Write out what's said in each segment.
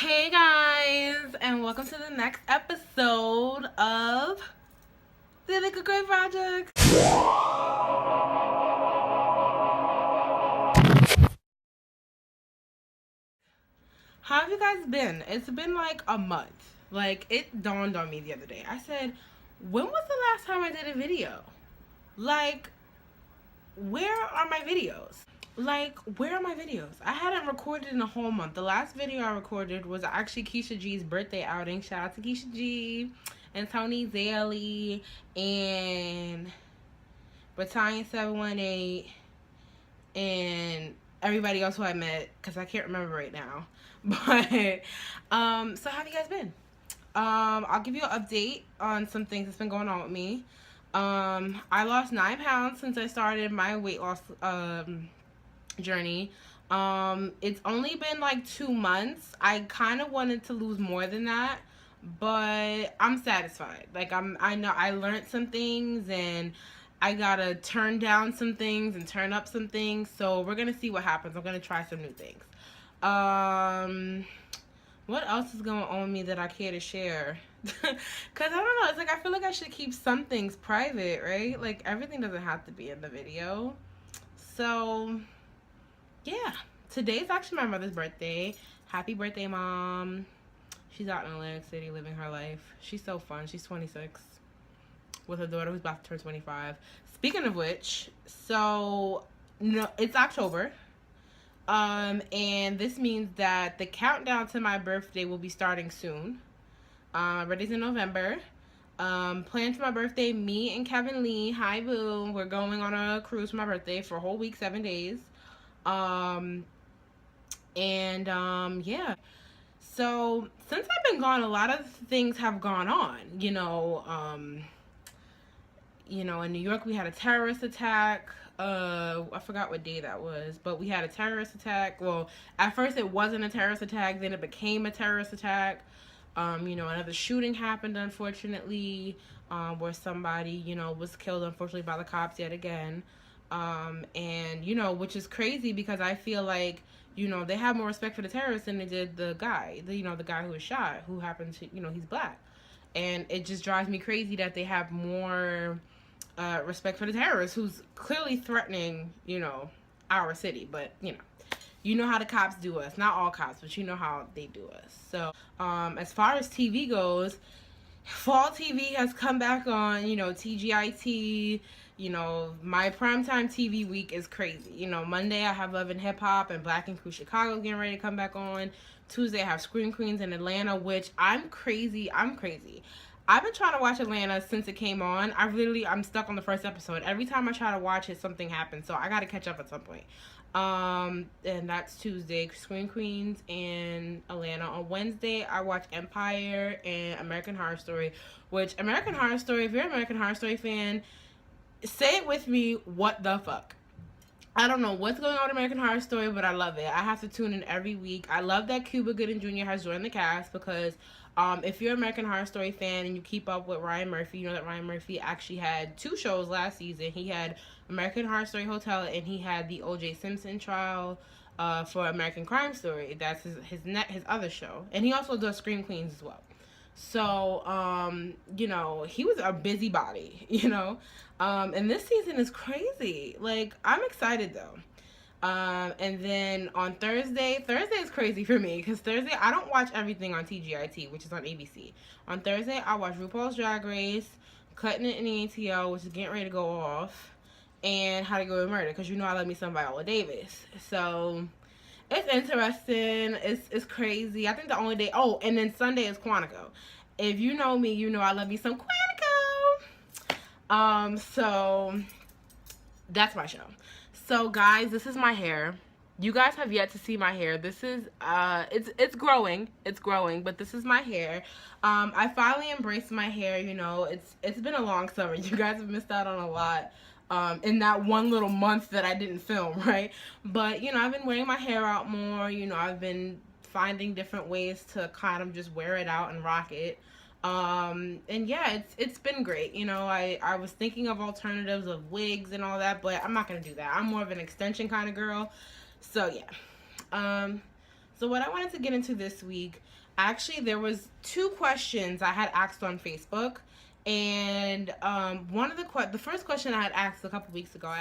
Hey guys, and welcome to the next episode of the Alika Cray Project. How have you guys been? It's been like a month. Like, it dawned on me the other day. I said, when was the last time I did a video? Like, where are my videos? Where are my videos? I hadn't recorded in a whole month. The last video I recorded was actually Keisha G's birthday outing. Shout out to Keisha G and Tony Zaley and Battalion 718 and everybody else who I met, because I can't remember right now. But so how have you guys been? I'll give you an update on some things that's been going on with me. I lost 9 pounds since I started my weight loss journey. It's only been like 2 months. I kind of wanted to lose more than that, but I'm satisfied. Like, I know I learned some things, and I gotta turn down some things and turn up some things. So we're gonna see what happens. I'm gonna try some new things. What else is going on with me that I care to share? Cause I don't know. It's like I feel like I should keep some things private, right? Like, everything doesn't have to be in the video. So yeah, today's actually my mother's birthday. Happy birthday, Mom. She's out in Atlantic City living her life. She's so fun. She's 26 with her daughter who's about to turn 25. Speaking of which, so no, it's October. And this means that the countdown to my birthday will be starting soon. Birthday's in November. Planned for my birthday, me and Kevin Lee, hi boo, we're going on a cruise for my birthday for a whole week, 7 days. Yeah. So since I've been gone, a lot of things have gone on. In New York we had a terrorist attack. I forgot what day that was, but we had a terrorist attack. Well, at first it wasn't a terrorist attack, then it became a terrorist attack. Another shooting happened, unfortunately, where somebody, was killed, unfortunately, by the cops yet again. Which is crazy because I feel like, they have more respect for the terrorists than they did the guy, the guy who was shot, who happened to, he's black. And it just drives me crazy that they have more respect for the terrorist who's clearly threatening, our city. But, you know how the cops do us. Not all cops, but you know how they do us. So, as far as TV goes, fall TV has come back on, TGIT. My primetime TV week is crazy. Monday I have Love and Hip Hop and Black and Crew Chicago getting ready to come back on. Tuesday I have Scream Queens in Atlanta, which I'm crazy. I've been trying to watch Atlanta since it came on. I'm stuck on the first episode. Every time I try to watch it, something happens. So I got to catch up at some point. And that's Tuesday, Scream Queens in Atlanta. On Wednesday, I watch Empire and American Horror Story, which American Horror Story, if you're an American Horror Story fan, say it with me, what the fuck? I don't know what's going on with American Horror Story, but I love it. I have to tune in every week. I love that Cuba Gooding Jr. has joined the cast because if you're an American Horror Story fan and you keep up with Ryan Murphy, you know that Ryan Murphy actually had 2 shows last season. He had American Horror Story Hotel and he had the O.J. Simpson trial for American Crime Story. That's his other show. And he also does Scream Queens as well. So, he was a busybody, and this season is crazy. Like, I'm excited though. And then on Thursday is crazy for me because Thursday I don't watch everything on TGIT, which is on ABC. On Thursday I watch RuPaul's Drag Race, Cutting It in the ATL, which is getting ready to go off, and How to Go with Murder, because I love me some Viola Davis. So it's interesting. It's crazy. I think the only day. Oh, and then Sunday is Quantico. If you know me, you know I love me some Quantico. So that's my show. So guys, this is my hair. You guys have yet to see my hair. This is it's growing. It's growing, but this is my hair. I finally embraced my hair. It's been a long summer. You guys have missed out on a lot. In that one little month that I didn't film, right? But, I've been wearing my hair out more. I've been finding different ways to kind of just wear it out and rock it. And yeah, it's been great. I was thinking of alternatives of wigs and all that, but I'm not going to do that. I'm more of an extension kind of girl. So, yeah. So what I wanted to get into this week, actually, there was two questions I had asked on Facebook. And one of the first question I had asked a couple weeks ago,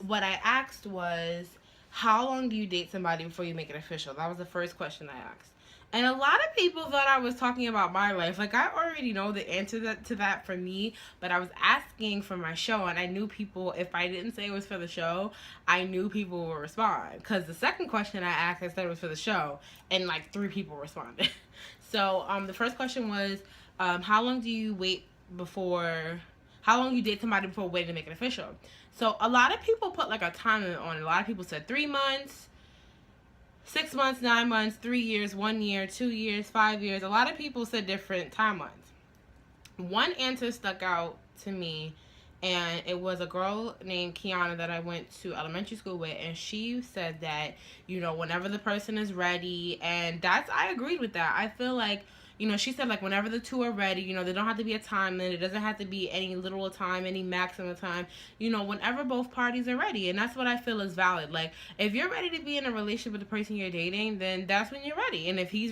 what I asked was, how long do you date somebody before you make it official? That was the first question I asked. And a lot of people thought I was talking about my life. Like, I already know the answer to that for me, but I was asking for my show, and I knew people, if I didn't say it was for the show, I knew people would respond. Because the second question I asked, I said it was for the show, and like 3 people responded. So the first question was, how long do you how long you date somebody before waiting to make it official? So a lot of people put like a time limit on it. A lot of people said 3 months, 6 months, 9 months, 3 years, 1 year, 2 years, 5 years. A lot of people said different timelines. One answer stuck out to me, and it was a girl named Kiana that I went to elementary school with, and she said that, whenever the person is ready, and I agreed with that. I feel like, she said, like, whenever the two are ready, there don't have to be a time limit. It doesn't have to be any literal time, any maximum time. Whenever both parties are ready. And that's what I feel is valid. Like, if you're ready to be in a relationship with the person you're dating, then that's when you're ready. And if he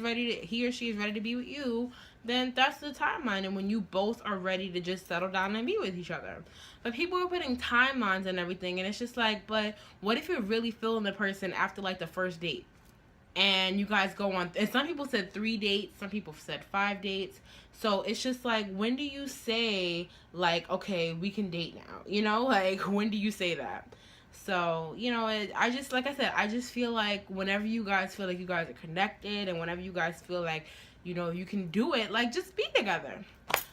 or she is ready to be with you, then that's the timeline. And when you both are ready to just settle down and be with each other. But people are putting timelines and everything. And it's just like, but what if you're really feeling the person after, like, the first date? And you guys go on, and some people said 3 dates, some people said 5 dates. So it's just like, when do you say, like, okay, we can date now? Like, when do you say that? So, I just, like I said, I just feel like whenever you guys feel like you guys are connected, and whenever you guys feel like, you can do it, like, just be together.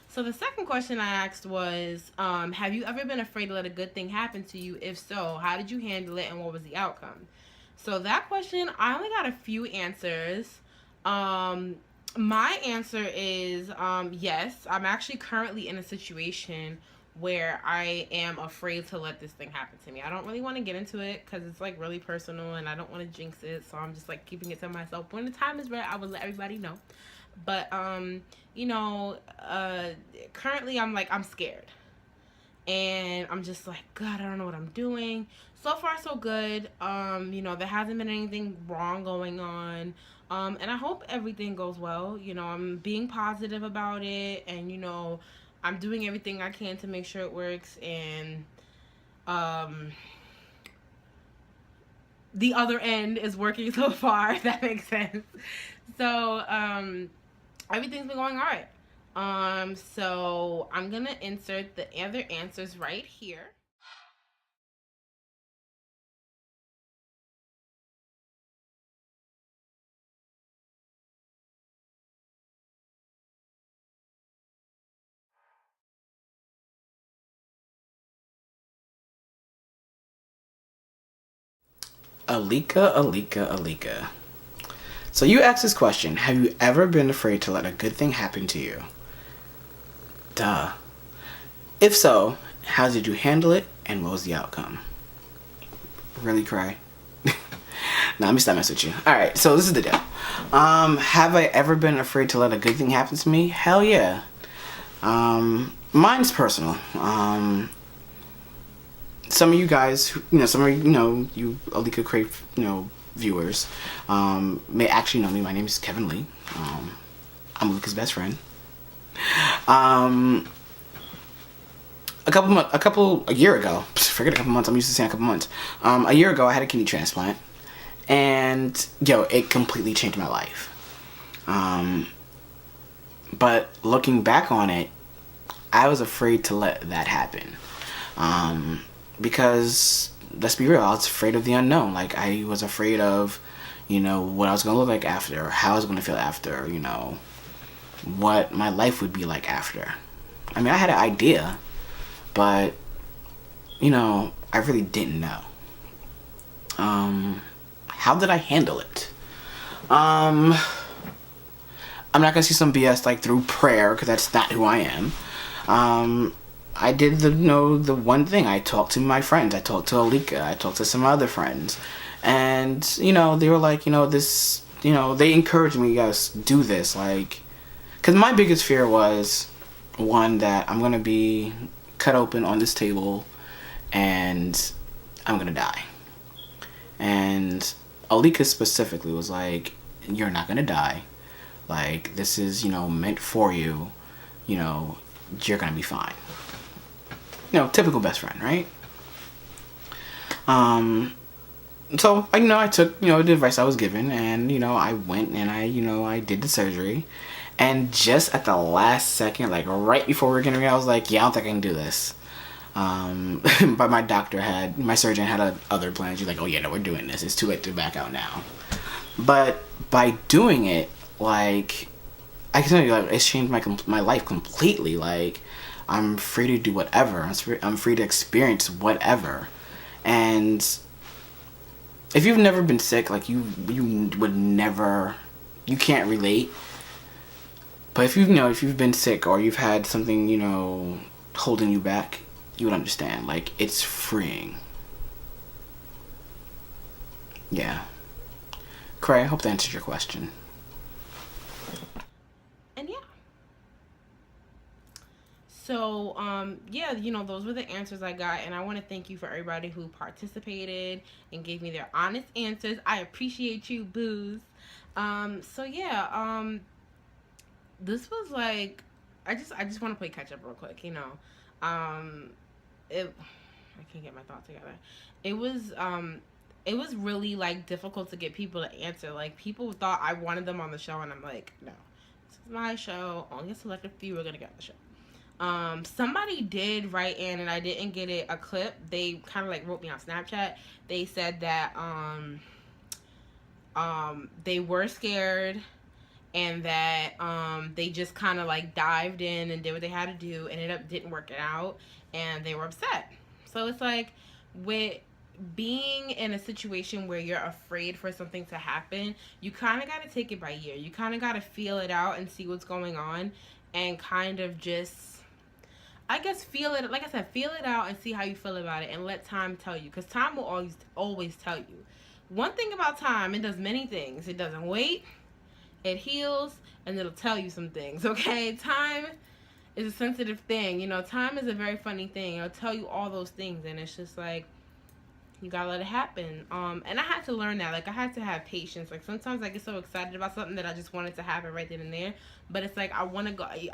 So the second question I asked was, have you ever been afraid to let a good thing happen to you? If so, how did you handle it, and what was the outcome? So that question, I only got a few answers. My answer is yes. I'm actually currently in a situation where I am afraid to let this thing happen to me. I don't really want to get into it because it's like really personal, and I don't want to jinx it. So I'm just like keeping it to myself. When the time is right, I will let everybody know. But currently I'm scared. And I'm just like, God, I don't know what I'm doing. So far, so good. There hasn't been anything wrong going on. And I hope everything goes well. I'm being positive about it. And, I'm doing everything I can to make sure it works. And the other end is working so far, if that makes sense. So everything's been going all right. So I'm gonna insert the other answers right here. Alika. So you asked this question, have you ever been afraid to let a good thing happen to you? Duh. If so, how did you handle it, and what was the outcome? Really, Cray? Nah, let me stop messing with you. Alright, so this is the deal. Have I ever been afraid to let a good thing happen to me? Hell yeah. Mine's personal. Some of you guys, you Alika Cray, viewers, may actually know me. My name is Kevin Lee. I'm Alika's best friend. A year ago, forget a couple months, I'm used to saying a couple months. A year ago, I had a kidney transplant, and it completely changed my life. But looking back on it, I was afraid to let that happen. Because let's be real, I was afraid of the unknown. Like, I was afraid of, what I was gonna look like after, or how I was gonna feel after, what my life would be like after. I mean, I had an idea, but I really didn't know. How did I handle it? I'm not gonna see some BS like through prayer, because that's not who I am. I did the one thing. I talked to my friends. I talked to Alika. I talked to some other friends, and they were like, this, they encouraged me, guys, do this, like, because my biggest fear was, one, that I'm gonna be cut open on this table, and I'm gonna die. And Alika specifically was like, you're not gonna die. Like, this is, meant for you. You're gonna be fine. Typical best friend, right? So, I took, the advice I was given, and, I went and I did the surgery. And just at the last second, like right before we were getting ready, I was like, yeah, I don't think I can do this. But my surgeon had other plans. He's like, oh yeah, no, we're doing this. It's too late to back out now. But by doing it, like, I can tell you, like, it's changed my life completely. Like, I'm free to do whatever. I'm free to experience whatever. And if you've never been sick, like, you would never, you can't relate. But if you've been sick or you've had something, holding you back, you would understand. Like, it's freeing. Yeah. Cray, I hope that answers your question. And yeah. So, yeah, those were the answers I got, and I want to thank you for everybody who participated and gave me their honest answers. I appreciate you, boos. So yeah, this was like, I just want to play catch up real quick, I can't get my thoughts together. It was really like difficult to get people to answer. Like, people thought I wanted them on the show, and I'm like, no, this is my show. Only a selected few are gonna get on the show. Somebody did write in, and I didn't get it a clip. They kind of like wrote me on Snapchat. They said that they were scared, and that they just kind of like dived in and did what they had to do, and it didn't work it out, and they were upset. So it's like, with being in a situation where you're afraid for something to happen, you kind of got to take it by ear. You kind of got to feel it out and see what's going on, and kind of just, I guess, feel it. Like I said, feel it out and see how you feel about it, and let time tell you, because time will always tell you. One thing about time, it does many things. It doesn't wait, it heals, and it'll tell you some things, okay? Time is a sensitive thing. Time is a very funny thing. It'll tell you all those things, and it's just like, you gotta let it happen. And I had to learn that. Like, I had to have patience. Like, sometimes I get so excited about something that I just want it to happen right then and there. But it's like, I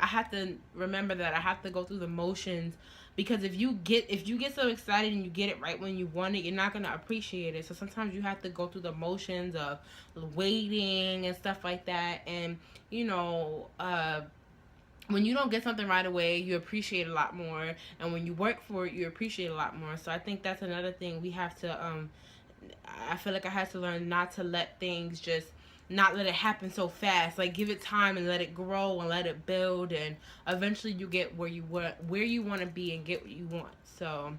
have to remember that I have to go through the motions, because if you get so excited and you get it right when you want it, you're not gonna appreciate it. So sometimes you have to go through the motions of waiting and stuff like that. And when you don't get something right away, you appreciate it a lot more, and when you work for it, you appreciate it a lot more. So I think that's another thing we have to I feel like I had to learn not to let things just, not let it happen so fast. Like, give it time and let it grow and let it build, and eventually you get where you want to be and get what you want. So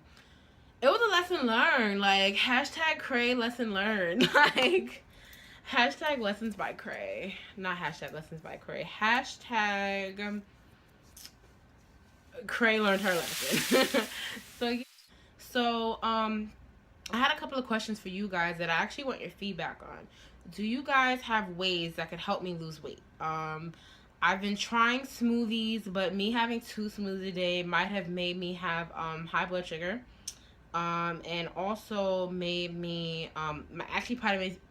it was a lesson learned. Like, #Cray lesson learned. Like, #lessons by Cray, not #lessons by Cray. Cray learned her lesson. So I had a couple of questions for you guys that I actually want your feedback on. Do you guys have ways that could help me lose weight? I've been trying smoothies, but me having 2 smoothies a day might have made me have high blood sugar. And also made me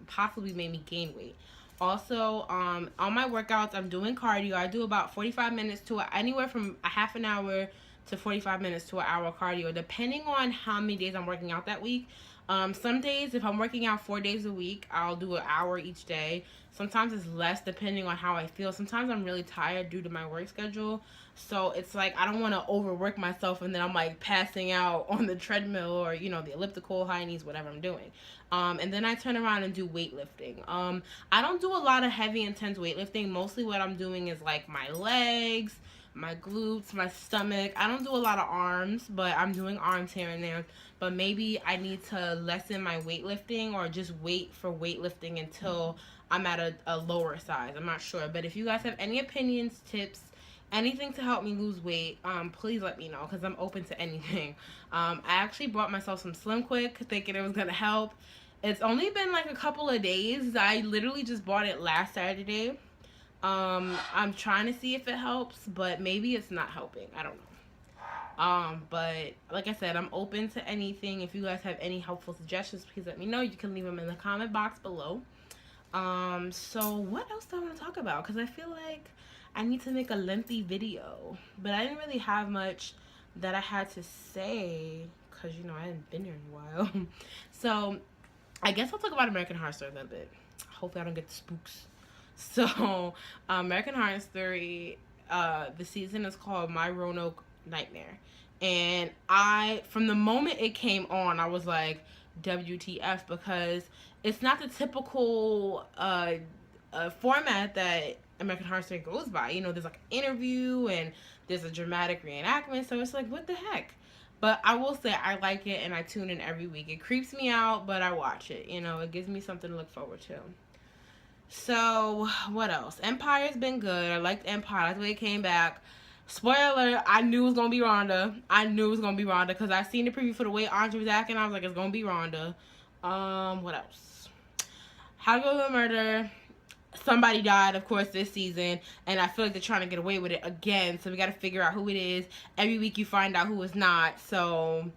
possibly made me gain weight. Also, on my workouts, I'm doing cardio. I do about 45 minutes to anywhere from a half an hour to 45 minutes to an hour cardio, depending on how many days I'm working out that week. Some days, if I'm working out 4 days a week, I'll do an hour each day. Sometimes it's less, depending on how I feel. Sometimes I'm really tired due to my work schedule. So it's like, I don't want to overwork myself and then I'm like passing out on the treadmill or, the elliptical, high knees, whatever I'm doing. And then I turn around and do weightlifting. I don't do a lot of heavy, intense weightlifting. Mostly what I'm doing is like my legs, my glutes, my stomach. I don't do a lot of arms, but I'm doing arms here and there. But maybe I need to lessen my weightlifting, or just wait for weightlifting until I'm at a lower size. I'm not sure. But if you guys have any opinions, tips, anything to help me lose weight, please let me know, because I'm open to anything. I actually bought myself some Slim Quick, thinking it was going to help. It's only been like a couple of days. I literally just bought it last Saturday. I'm trying to see if it helps, but maybe it's not helping. I don't know. But like I said, I'm open to anything. If you guys have any helpful suggestions, please let me know. You can leave them in the comment box below. So what else do I want to talk about? Because I feel like I need to make a lengthy video, but I didn't really have much that I had to say because I hadn't been here in a while. So I guess I'll talk about American Horror Story a little bit. Hopefully I don't get the spooks. So American Horror Story, the season is called My Roanoke Nightmare, and from the moment it came on, I was like, WTF, because it's not the typical format that American Horror Story goes by. There's like an interview and there's a dramatic reenactment, so it's like, what the heck? But I will say I like it and I tune in every week. It creeps me out, but I watch it. It gives me something to look forward to. So, what else? Empire's been good. I liked Empire. That's the way it came back. Spoiler alert, I knew it was going to be Rhonda. I knew it was going to be Rhonda because I seen the preview for the way Andre was acting. I was like, it's going to be Rhonda. What else? How to Go to a Murder. Somebody died, of course, this season. And I feel like they're trying to get away with it again. So we got to figure out who it is. Every week you find out who it's not. So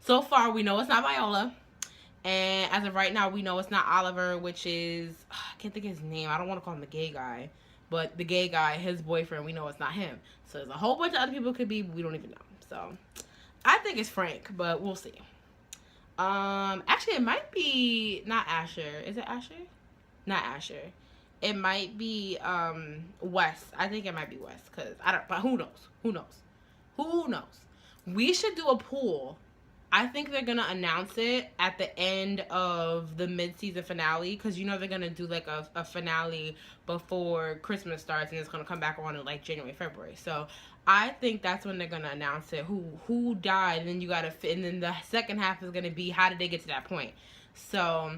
far we know it's not Viola. And as of right now, we know it's not Oliver, which is, I can't think of his name. I don't want to call him the gay guy. But the gay guy, his boyfriend, we know it's not him. So there's a whole bunch of other people it could be, but we don't even know. So I think it's Frank, but we'll see. Actually, it might be not Asher. Is it Asher? Not Asher. It might be Wes. I think it might be Wes, because I don't. But who knows? Who knows? Who knows? We should do a poll. I think they're gonna announce it at the end of the mid-season finale, because they're gonna do like a finale before Christmas starts, and it's gonna come back on in like January, February. So I think that's when they're gonna announce it, who died, and then you gotta and then the second half is gonna be how did they get to that point. So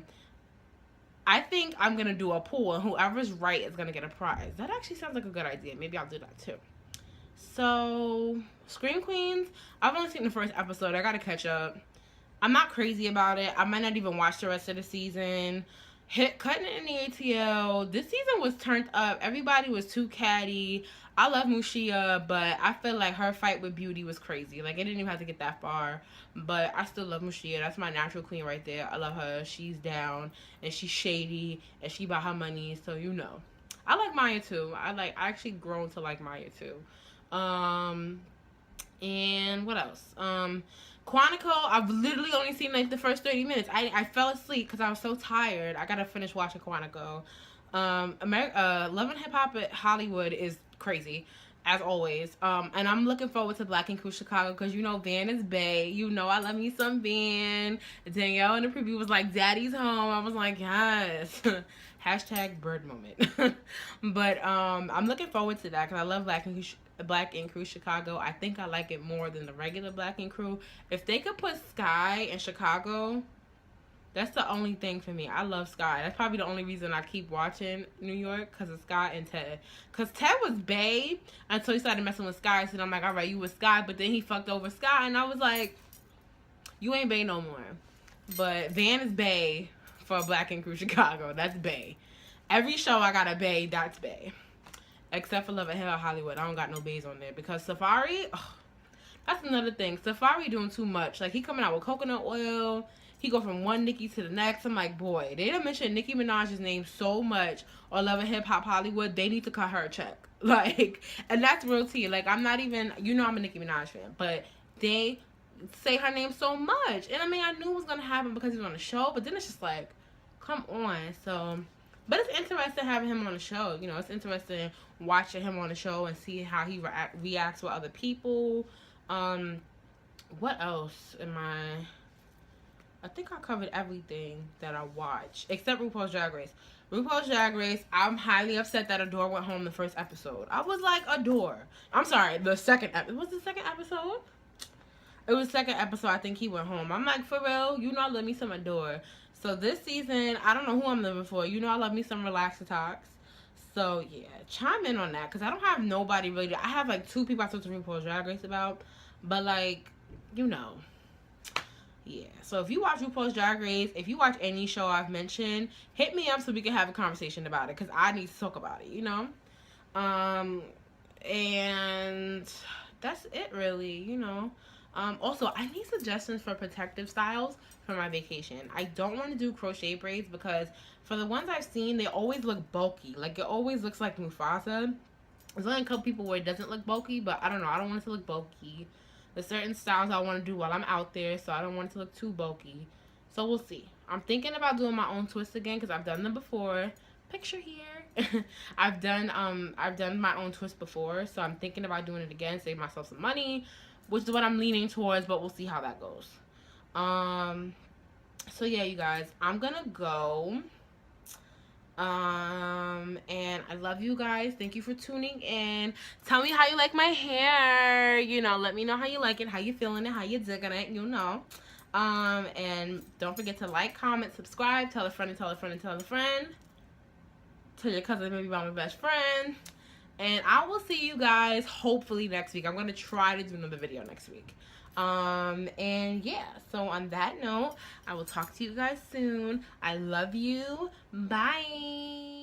I think I'm gonna do a poll, and whoever's right is gonna get a prize. That actually sounds like a good idea. Maybe I'll do that too. So, Scream Queens, I've only seen the first episode. I gotta catch up. I'm not crazy about it. I might not even watch the rest of the season. Cutting it in the ATL. This season was turned up. Everybody was too catty. I love Mushia, but I feel like her fight with Beauty was crazy. Like, it didn't even have to get that far. But I still love Mushia. That's my natural queen right there. I love her. She's down, and she's shady, and she about her money, so I like Maya too. I actually grown to like Maya too. And what else? Quantico, I've literally only seen like the first 30 minutes. I fell asleep because I was so tired. I gotta finish watching Quantico. Love and Hip Hop at Hollywood is crazy, as always. And I'm looking forward to Black Ink Crew Chicago because Van is bae. I love me some Van. Danielle in the preview was like, Daddy's home. I was like, yes. Hashtag bird moment. But I'm looking forward to that because I love Black Ink Crew Chicago. I think I like it more than the regular Black Ink Crew. If they could put Sky in Chicago, that's the only thing for me. I love Sky. That's probably the only reason I keep watching New York, because of Sky and Ted. Because Ted was bae until he started messing with Sky. So I'm like, all right, you with Sky. But then he fucked over Sky. And I was like, you ain't bae no more. But Van is bae for Black Ink Crew Chicago. That's bae. Every show I got a bae, that's bae. Except for Love and Hip Hop Hollywood. I don't got no baes on there. Because Safari, that's another thing. Safari doing too much. Like, he coming out with coconut oil. He go from one Nicki to the next. I'm like, boy, they didn't mention Nicki Minaj's name so much on Love and Hip Hop Hollywood. They need to cut her a check. Like, and that's real tea. Like, I'm not even, I'm a Nicki Minaj fan. But they say her name so much. And I mean, I knew it was going to happen because he was on the show. But then it's just like, come on. So, but it's interesting having him on the show. It's interesting watching him on the show and see how he reacts with other people. What else am I think I covered everything that I watched except RuPaul's Drag Race. RuPaul's Drag Race, I'm highly upset that Adore went home the first episode. I was like, Adore. I'm sorry, the second episode. Was the second episode? It was the second episode. I think he went home. I'm like, for real? I love me some Adore. So this season, I don't know who I'm living for. I love me some Relax Talks. So yeah, chime in on that because I don't have nobody really. I have like 2 people I talk to RuPaul's Drag Race about, but like, yeah. So if you watch RuPaul's Drag Race, if you watch any show I've mentioned, hit me up so we can have a conversation about it because I need to talk about it. And that's it really. Also, I need suggestions for protective styles for my vacation. I don't want to do crochet braids because for the ones I've seen, they always look bulky. Like, it always looks like Mufasa. There's only a couple people where it doesn't look bulky, but I don't know. I don't want it to look bulky. There's certain styles I want to do while I'm out there, so I don't want it to look too bulky. So we'll see. I'm thinking about doing my own twists again because I've done them before. Picture here. I've done my own twist before, so I'm thinking about doing it again, save myself some money, which is what I'm leaning towards, but we'll see how that goes. So yeah, you guys, I'm gonna go. And I love you guys. Thank you for tuning in. Tell me how you like my hair. You know, let me know how you like it, how you feeling it, how you digging it, you know. And don't forget to like, comment, subscribe, tell a friend and tell a friend and tell a friend. Tell your cousin maybe about my best friend. And I will see you guys hopefully next week. I'm going to try to do another video next week. And yeah, so on that note, I will talk to you guys soon. I love you. Bye.